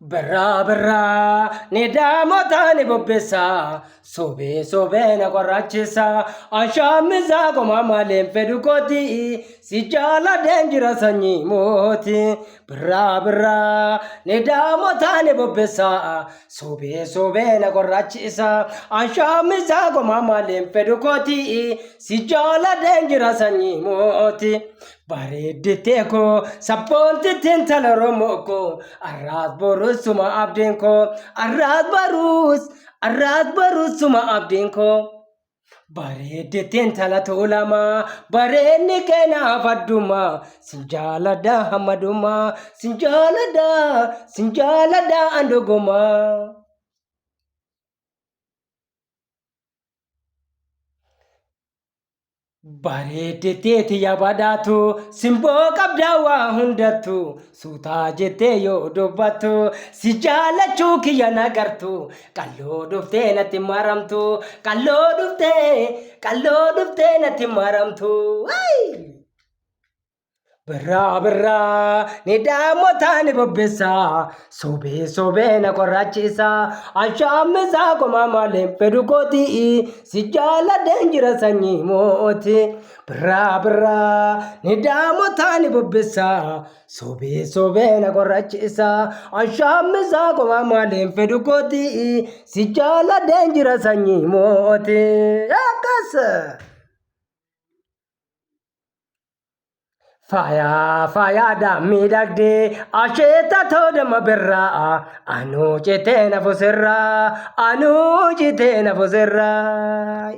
Birraa birraa ni daamota ni bubbisa sobee sobee na qorraachisa ashaammisaa koma maleen fedhu kooti si jaaladheen jira sanyii mooti. Birraa birraa ni daamota ni bubbisa sobee sobee na qorraachisa ashaammisaa koma maleen fedhu kooti si jaaladheen jira sanyii mooti. Bareedditee koo sabboontitti intala Oromoo koo arraas borus suma abdiin koo arraas barus suma abdiin koo. Bareedditee intala tuulamaa bareedni kee naaf adduma sin jaaladha hammaduma sin jaaladha andogomaa. Bareedditee yaabadhaatu simboo qabdaa waa hundattu suutaa jettee yoo dubbattu si jaalachuu kiyya nagartu qalloo dhuftee natti maramtu qalloo dhuftee natti maramtu. Birraa birraa ni daamota ni bubbisa sobee sobee na qorraachisa ashaammisaa koma maleen fedhu kooti si jaaladheen jira sanyii mooti. Birraa birraa ni daamota ni bubbisa sobee sobee na qorraachisa ashaammisaa koma maleen fedhu kooti si jaaladheen jira sanyii mooti. Faaya miidhagdee asheeta toodama birraa anuu citee na fusirraa.